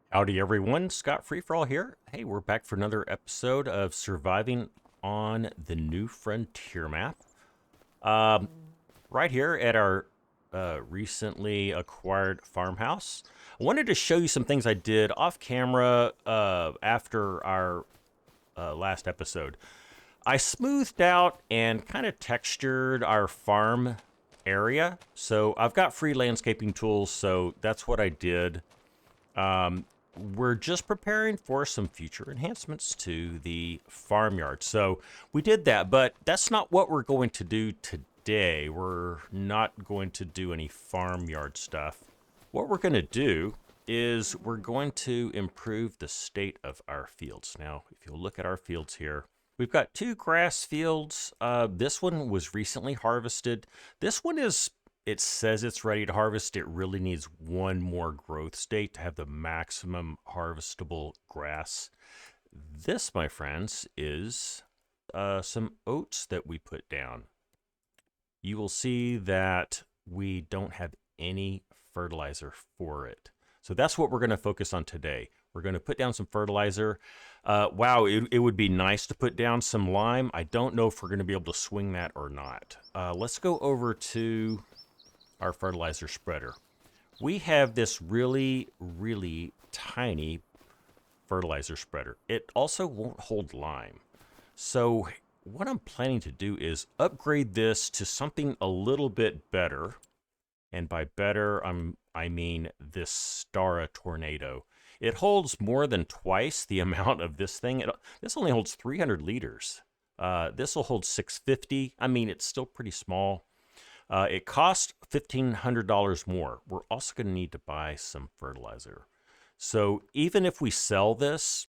Howdy everyone, scottfreeforall here. Hey, we're back for another episode of surviving on the New Frontier map. Right here at our recently acquired farmhouse. I wanted to show you some things I did off camera after our last episode. I smoothed out and kind of textured our farm area. So I've got free landscaping tools, so that's what I did. We're just preparing for some future enhancements to the farmyard. So we did that, but that's not what we're going to do today. We're not going to do any farmyard stuff. What we're going to do is we're going to improve the state of our fields. Now, if you look at our fields here, we've got two grass fields. This one was recently harvested. This one is, it says it's ready to harvest. It really needs one more growth state to have the maximum harvestable grass. This, my friends, is some oats that we put down. You will see that we don't have any fertilizer for it. So that's what we're going to focus on today. We're going to put down some fertilizer. Wow, it would be nice to put down some lime. I don't know if we're going to be able to swing that or not. Let's go over to our fertilizer spreader. We have this really, really tiny fertilizer spreader. It also won't hold lime. So what I'm planning to do is upgrade this to something a little bit better. And by better, I mean this Stara Tornado. It holds more than twice the amount of this thing. This only holds 300 liters. This will hold 650. I mean, it's still pretty small. It costs $1,500 more. We're also going to need to buy some fertilizer. So even if we sell this,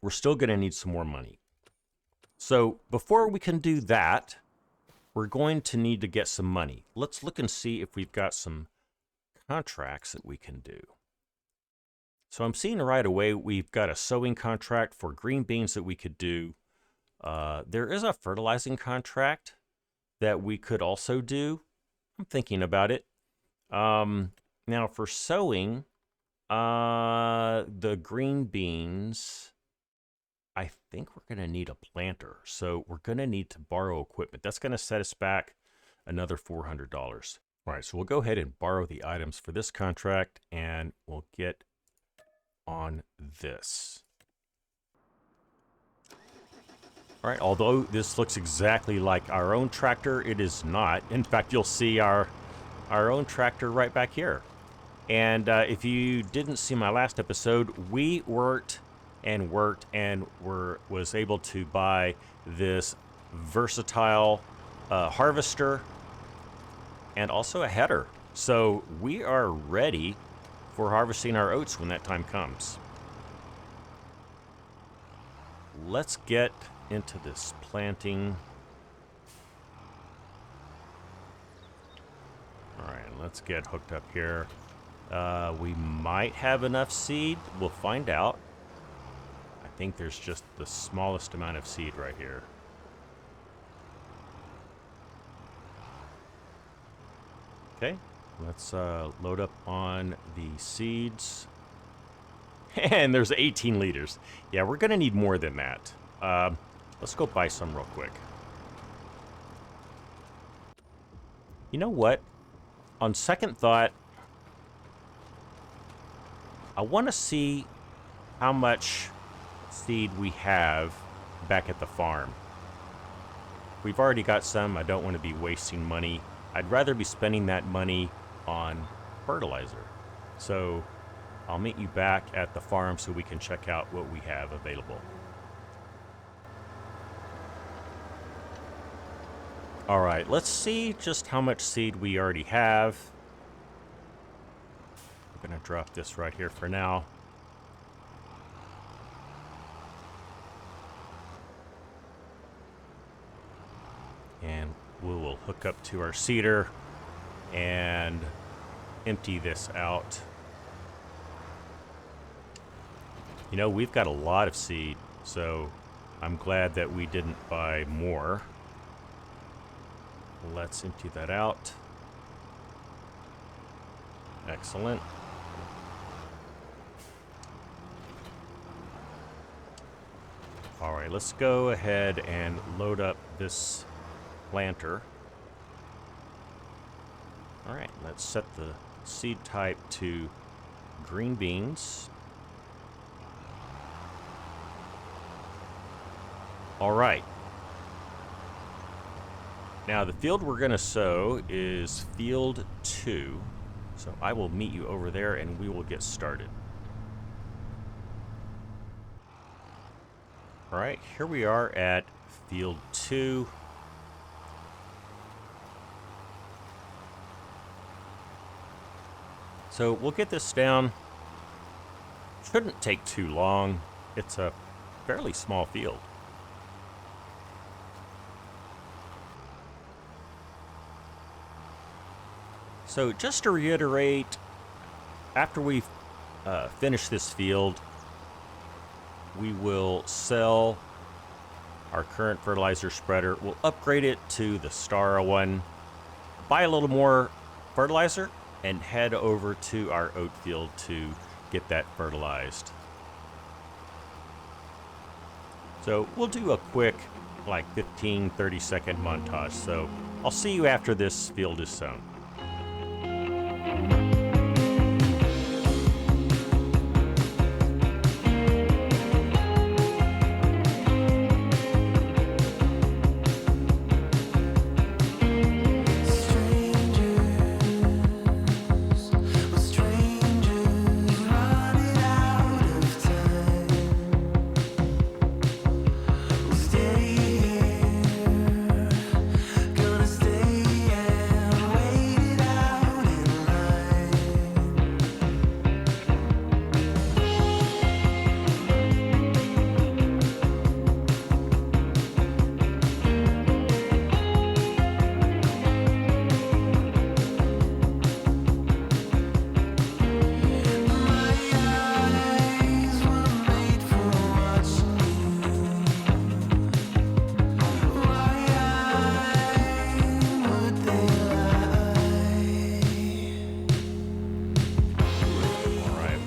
we're still going to need some more money. So before we can do that, we're going to need to get some money. Let's look and see if we've got some contracts that we can do. So I'm seeing right away we've got a sowing contract for green beans that we could do. There is a fertilizing contract that we could also do. I'm thinking about it. Now for sowing, the green beans, I think we're going to need a planter. So we're going to need to borrow equipment. That's going to set us back another $400. All right, so we'll go ahead and borrow the items for this contract and we'll get on this. All right, although this looks exactly like our own tractor, it is not. In fact, you'll see our own tractor right back here. And if you didn't see my last episode, we worked and was able to buy this versatile harvester and also a header. So we are ready for harvesting our oats when that time comes. Let's get into this planting. All right, let's get hooked up here. We might have enough seed. We'll find out. I think there's just the smallest amount of seed right here. Okay, let's load up on the seeds. And there's 18 liters. Yeah, we're gonna need more than that. Let's go buy some real quick. You know what? On second thought, I want to see how much seed we have back at the farm. We've already got some. I don't want to be wasting money. I'd rather be spending that money on fertilizer. So I'll meet you back at the farm so we can check out what we have available. All right, let's see just how much seed we already have. I'm gonna drop this right here for now. And we will hook up to our seeder and empty this out. You know, we've got a lot of seed, so I'm glad that we didn't buy more. Let's empty that out. Excellent. All right, let's go ahead and load up this planter. All right, let's set the seed type to green beans. All right. Now the field we're going to sow is field 2. So I will meet you over there and we will get started. All right, here we are at field 2. So we'll get this down. Shouldn't take too long. It's a fairly small field. So just to reiterate, after we finish this field, we will sell our current fertilizer spreader. We'll upgrade it to the Stara one, buy a little more fertilizer, and head over to our oat field to get that fertilized. So we'll do a quick, like 15-30 second montage. So I'll see you after this field is sown.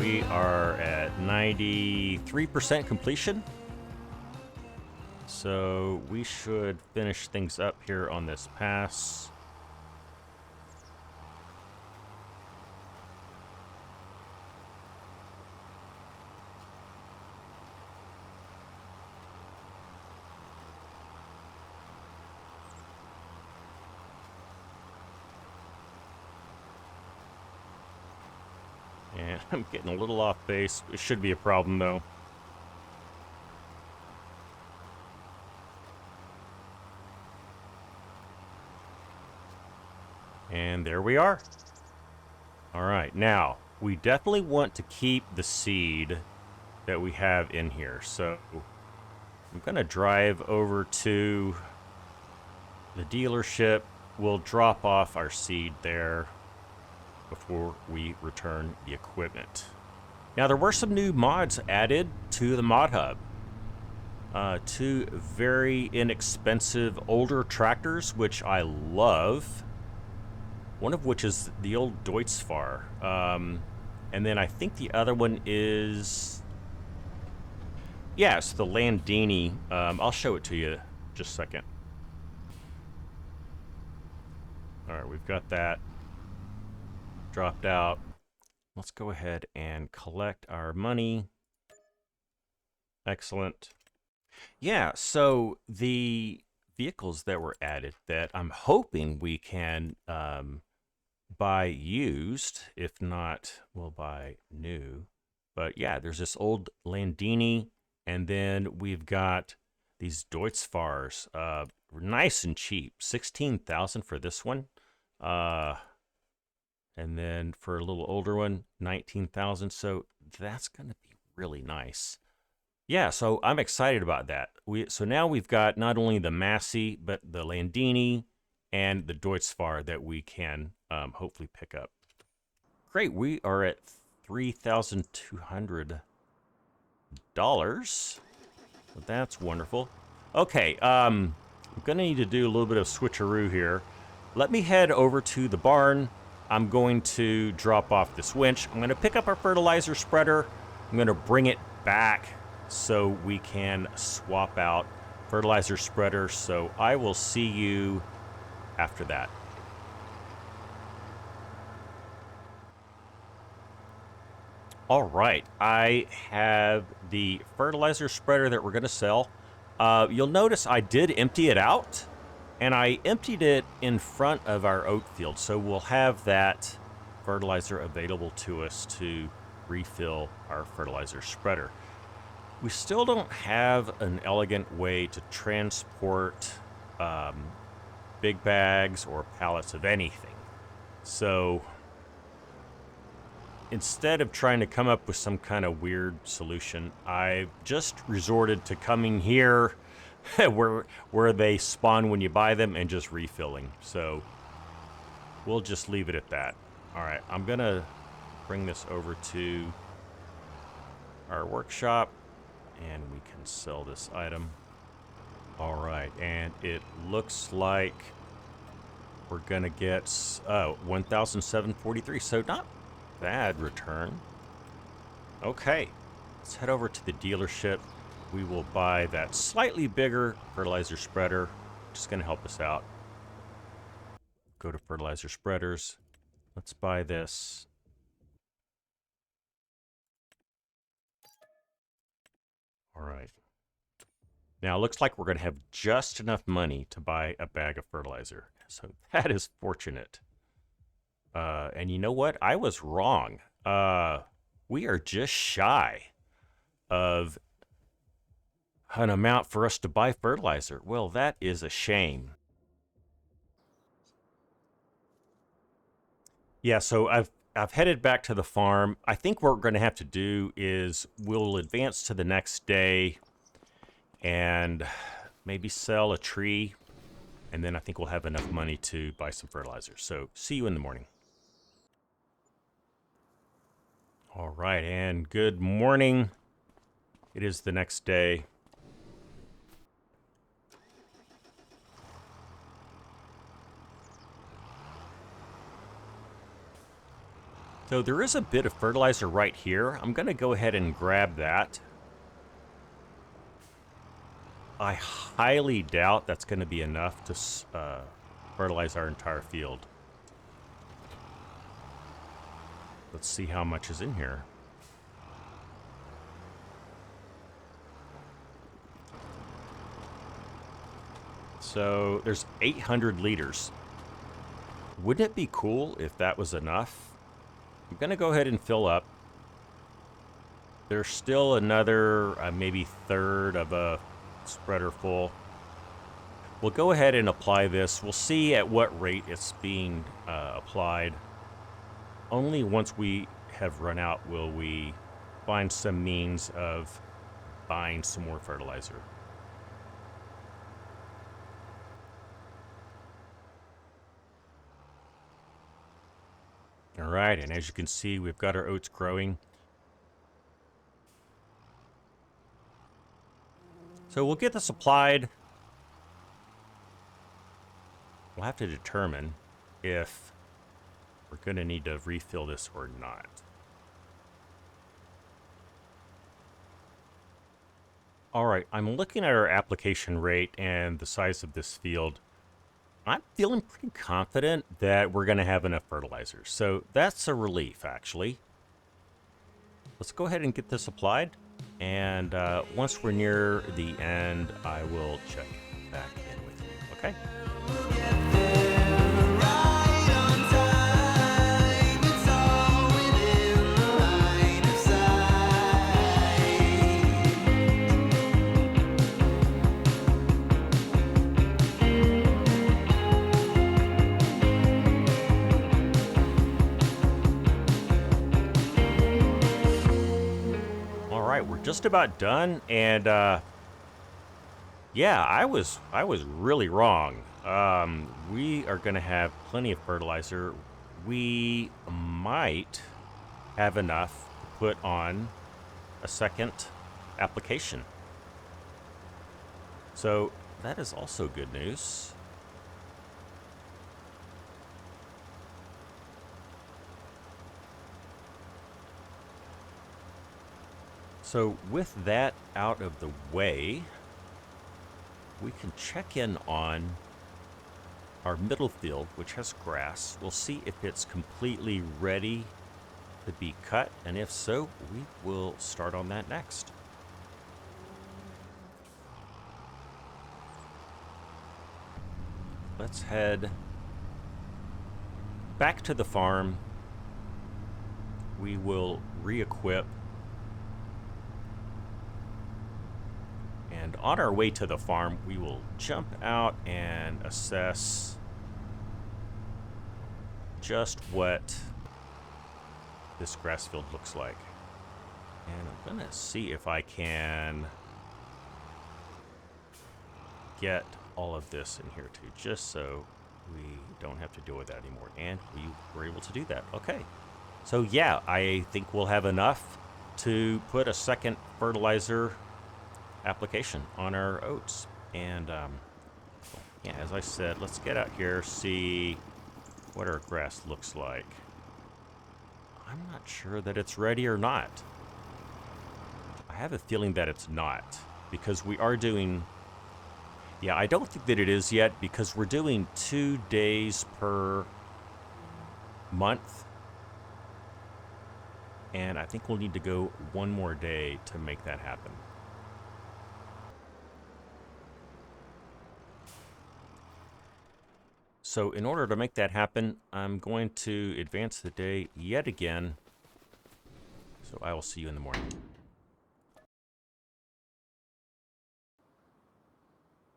We are at 93% completion. So we should finish things up here on this pass. And I'm getting a little off base. It should be a problem, though. And there we are. All right, now, we definitely want to keep the seed that we have in here. So I'm going to drive over to the dealership. We'll drop off our seed there before we return the equipment. Now, there were some new mods added to the mod hub. 2 very inexpensive older tractors, which I love. One of which is the old Deutzfahr. And then I think the other one is... Yes, the Landini. I'll show it to you just a second. All right, we've got that dropped out. Let's go ahead and collect our money. Excellent. Yeah, so the vehicles that were added that I'm hoping we can buy used, if not, we'll buy new. But yeah, there's this old Landini, and then we've got these Deutzfahrs, nice and cheap, 16,000 for this one. And then for a little older one, 19,000. So that's going to be really nice. Yeah, so I'm excited about that. So now we've got not only the Massey, but the Landini and the Deutzfahr that we can hopefully pick up. Great, we are at $3,200. So that's wonderful. Okay, I'm going to need to do a little bit of switcheroo here. Let me head over to the barn. I'm going to drop off this winch. I'm going to pick up our fertilizer spreader. I'm going to bring it back so we can swap out fertilizer spreaders. So I will see you after that. All right, I have the fertilizer spreader that we're going to sell. You'll notice I did empty it out, and I emptied it in front of our oat field. So we'll have that fertilizer available to us to refill our fertilizer spreader. We still don't have an elegant way to transport big bags or pallets of anything. So instead of trying to come up with some kind of weird solution, I've just resorted to coming here where they spawn when you buy them and just refilling. So we'll just leave it at that. All right, I'm gonna bring this over to our workshop and we can sell this item. All right, and it looks like we're gonna get 1,743, so not bad return. Okay, let's head over to the dealership. We will buy that slightly bigger fertilizer spreader, which is gonna help us out. Go to fertilizer spreaders. Let's buy this. All right. Now, it looks like we're going to have just enough money to buy a bag of fertilizer. So that is fortunate. And you know what? I was wrong. We are just shy of an amount for us to buy fertilizer. Well, that is a shame. Yeah, so I've headed back to the farm. I think what we're going to have to do is we'll advance to the next day and maybe sell a tree, and then I think we'll have enough money to buy some fertilizer. So see you in the morning. All right, and good morning. It is the next day. So there is a bit of fertilizer right here. I'm going to go ahead and grab that. I highly doubt that's going to be enough to fertilize our entire field. Let's see how much is in here. So there's 800 liters. Wouldn't it be cool if that was enough? I'm going to go ahead and fill up. There's still another maybe third of a spreader full. We'll go ahead and apply this. We'll see at what rate it's being applied. Only once we have run out will we find some means of buying some more fertilizer. All right, and as you can see, we've got our oats growing. So we'll get this applied. We'll have to determine if we're going to need to refill this or not. All right, I'm looking at our application rate and the size of this field. I'm feeling pretty confident that we're going to have enough fertilizer. So that's a relief, actually. Let's go ahead and get this applied. And once we're near the end, I will check back in with you, okay? We're just about done, and yeah, I was really wrong. We are going to have plenty of fertilizer. We might have enough to put on a second application. So that is also good news. So with that out of the way, we can check in on our middle field, which has grass. We'll see if it's completely ready to be cut, and if so, we will start on that next. Let's head back to the farm. We will re-equip. And on our way to the farm, we will jump out and assess just what this grass field looks like. And I'm gonna see if I can get all of this in here too, just so we don't have to deal with that anymore. And we were able to do that. Okay. So yeah, I think we'll have enough to put a second fertilizer application on our oats. And yeah, as I said, let's get out here, see what our grass looks like. I'm not sure that it's ready or not. I have a feeling that it's not, because we are doing, yeah, I don't think that it is yet, because we're doing 2 days per month. And I think we'll need to go 1 more day to make that happen. So in order to make that happen, I'm going to advance the day yet again. So I will see you in the morning.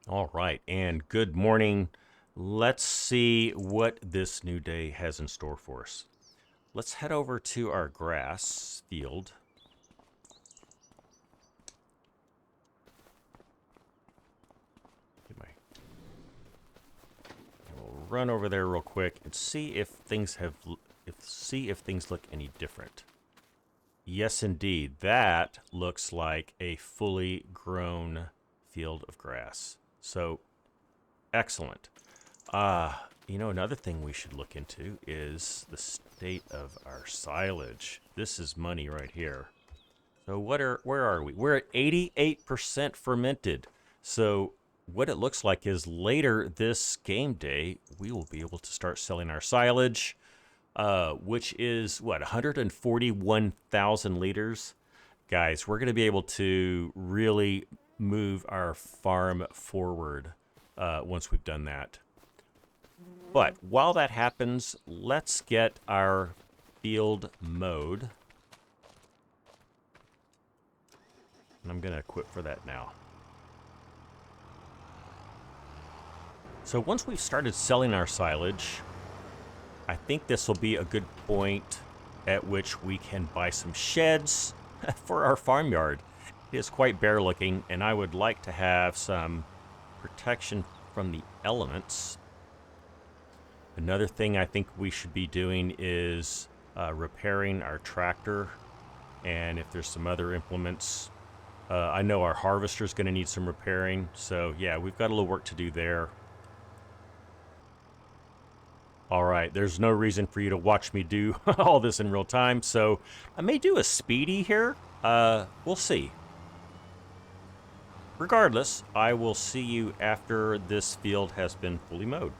All right, and good morning. Let's see what this new day has in store for us. Let's head over to our grass field. We'll run over there real quick and see if things look any different. Yes, indeed. That looks like a fully grown field of grass. So, excellent. You know, another thing we should look into is the state of our silage. This is money right here. So where are we? We're at 88% fermented. So what it looks like is later this game day, we will be able to start selling our silage, which is, what, 141,000 liters? Guys, we're going to be able to really move our farm forward once we've done that. But while that happens, let's get our field mowed. And I'm going to equip for that now. So once we've started selling our silage, I think this will be a good point at which we can buy some sheds for our farmyard. It is quite bare looking, and I would like to have some protection from the elements. Another thing I think we should be doing is repairing our tractor, and if there's some other implements. I know our harvester is going to need some repairing, so yeah, we've got a little work to do there. All right, there's no reason for you to watch me do all this in real time, so I may do a speedy here. We'll see. Regardless, I will see you after this field has been fully mowed.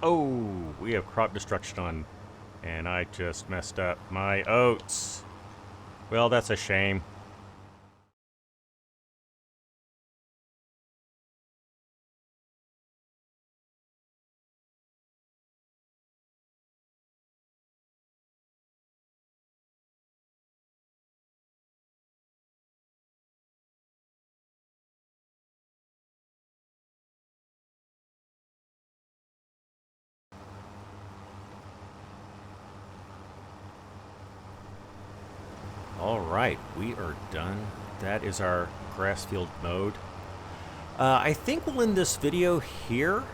Oh, we have crop destruction on, and I just messed up my oats. Well, that's a shame. All right, we are done. That is our grass field mowed. I think we'll end this video here.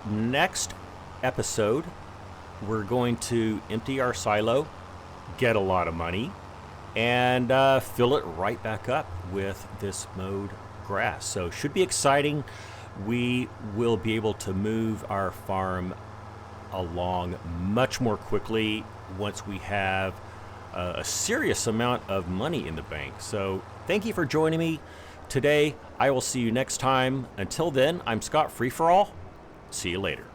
Next episode, we're going to empty our silo, get a lot of money, and fill it right back up with this mowed grass. So should be exciting. We will be able to move our farm along much more quickly once we have a serious amount of money in the bank. So thank you for joining me today. I will see you next time. Until then, I'm Scott Free for All. See you later.